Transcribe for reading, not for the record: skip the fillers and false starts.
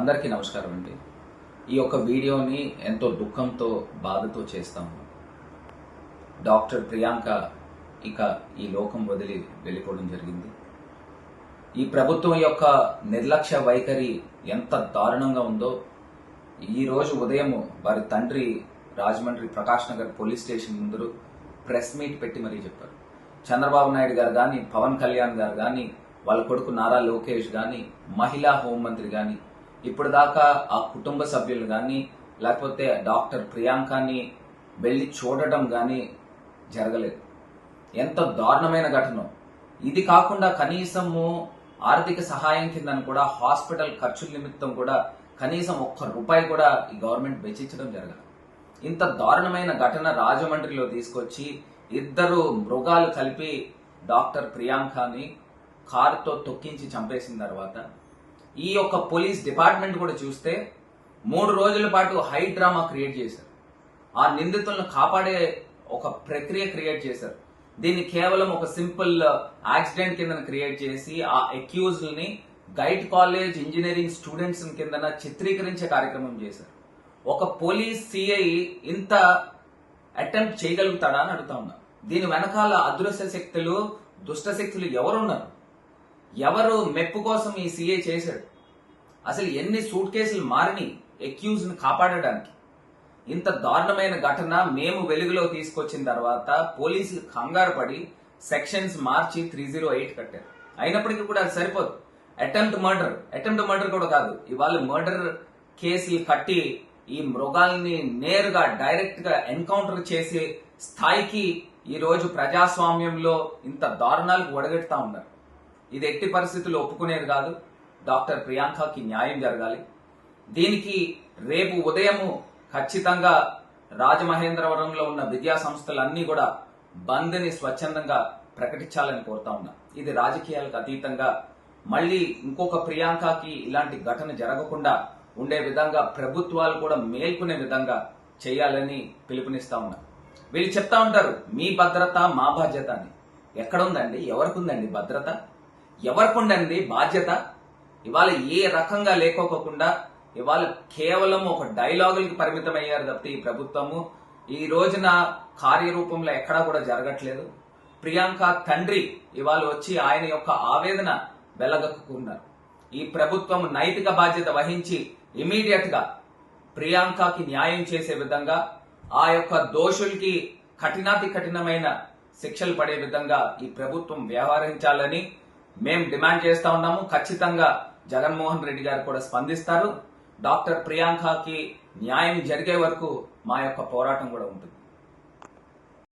అందరికీ నమస్కారం అండి. ఈ యొక్క వీడియోని ఎంతో దుఃఖంతో బాధతో చేస్తాము. డాక్టర్ ప్రియాంక ఇక ఈ లోకం వదిలి వెళ్ళిపోవడం జరిగింది. ఈ ప్రభుత్వం యొక్క నిర్లక్ష్య వైఖరి ఎంత దారుణంగా ఉందో ఈ రోజు ఉదయం వారి తండ్రి రాజమండ్రి ప్రకాష్ నగర్ పోలీస్ స్టేషన్ ముందు ప్రెస్ మీట్ పెట్టి మరీ చెప్పారు. చంద్రబాబు నాయుడు గారు కానీ, పవన్ కళ్యాణ్ గారు కానీ, వాళ్ళ కొడుకు నారా లోకేష్ కానీ, మహిళా హోంమంత్రి కానీ, ఇప్పుడు దాకా ఆ కుటుంబ సభ్యులు కానీ లేకపోతే డాక్టర్ ప్రియాంకని వెళ్లి చూడటం కానీ జరగలేదు. ఎంత దారుణమైన ఘటన. ఇది కాకుండా కనీసము ఆర్థిక సహాయం కిందని కూడా హాస్పిటల్ ఖర్చుల నిమిత్తం కూడా కనీసం ₹1 కూడా ఈ గవర్నమెంట్ వెచ్చించడం జరగదు. ఇంత దారుణమైన ఘటన రాజమండ్రిలో తీసుకొచ్చి ఇద్దరు మృగాలు కలిపి డాక్టర్ ప్రియాంకని కారుతో తొక్కించి చంపేసిన తర్వాత ఈ యొక్క పోలీస్ డిపార్ట్మెంట్ కూడా చూస్తే 3 రోజుల పాటు హై డ్రామా క్రియేట్ చేశారు. ఆ నిందితులను కాపాడే ఒక ప్రక్రియ క్రియేట్ చేశారు. దీన్ని కేవలం ఒక సింపుల్ యాక్సిడెంట్ కింద క్రియేట్ చేసి ఆ అక్యూజ్డ్ ని గైడ్ కాలేజ్ ఇంజనీరింగ్ స్టూడెంట్స్ కింద చిత్రీకరించే కార్యక్రమం చేశారు. ఒక పోలీస్ సిఐ ఇంత అటెంప్ట్ చేయగలుగుతాడా అని అడుగుతా ఉన్నా. దీని వెనకాల అదృశ్య శక్తులు, దుష్ట శక్తులు ఎవరున్నారు? ఎవరు మెప్పు కోసం ఈ సీఏ చేశాడు? అసలు ఎన్ని సూట్ కేసులు మారిని అక్యూజ్ ని కాపాడడానికి? ఇంత దారుణమైన ఘటన మేము వెలుగులో తీసుకొచ్చిన తర్వాత పోలీసులు కంగారు పడి సెక్షన్స్ మార్చి 308 కట్టారు. అయినప్పటికీ కూడా అది సరిపోదు. అటెంప్ట్ మర్డర్ కూడా కాదు, ఇవాళ మర్డర్ కేసులు కట్టి ఈ మృగాల్ని నేరుగా డైరెక్ట్ గా ఎన్కౌంటర్ చేసే స్థాయికి ఈ రోజు ప్రజాస్వామ్యంలో ఇంత దారుణాలకు ఒడగెడతా ఉన్నారు. ఇది ఎట్టి పరిస్థితుల్లో ఒప్పుకునేది కాదు. డాక్టర్ ప్రియాంకకి న్యాయం జరగాలి. దీనికి రేపు ఉదయము ఖచ్చితంగా రాజమహేంద్రవరంలో ఉన్న విద్యా సంస్థలన్నీ కూడా బంద్ ని స్వచ్ఛందంగా ప్రకటించాలని కోరుతా ఉన్నా. ఇది రాజకీయాలకు అతీతంగా మళ్ళీ ఇంకొక ప్రియాంకకి ఇలాంటి ఘటన జరగకుండా ఉండే విధంగా ప్రభుత్వాలు కూడా మేల్కొనే విధంగా చేయాలని పిలుపునిస్తా ఉన్నా. వీళ్ళు చెప్తా ఉంటారు మీ భద్రత మా బాధ్యత అని. ఎక్కడుందండి? ఎవరికుందండి భద్రత? ఎవరికుండండి బాధ్యత? ఇవాళ ఏ రకంగా లేకోకుండా ఇవాళ కేవలం ఒక డైలాగులకి పరిమితం అయ్యారు తప్పితే ఈ ప్రభుత్వము ఈ రోజున కార్యరూపంలో ఎక్కడా కూడా జరగట్లేదు. ప్రియాంక తండ్రి ఇవాళ వచ్చి ఆయన యొక్క ఆవేదన వెలగక్కున్నారు. ఈ ప్రభుత్వం నైతిక బాధ్యత వహించి ఇమీడియట్ గా ప్రియాంకకి న్యాయం చేసే విధంగా, ఆ యొక్క దోషులకి కఠినాతి కఠినమైన శిక్షలు పడే విధంగా ఈ ప్రభుత్వం వ్యవహరించాలని మేము డిమాండ్ చేస్తా ఉన్నాము. ఖచ్చితంగా జగన్మోహన్ రెడ్డి గారు కూడా స్పందిస్తారు. డాక్టర్ ప్రియాంకకి న్యాయం జరిగే వరకు మా యొక్క పోరాటం కూడా ఉంటుంది.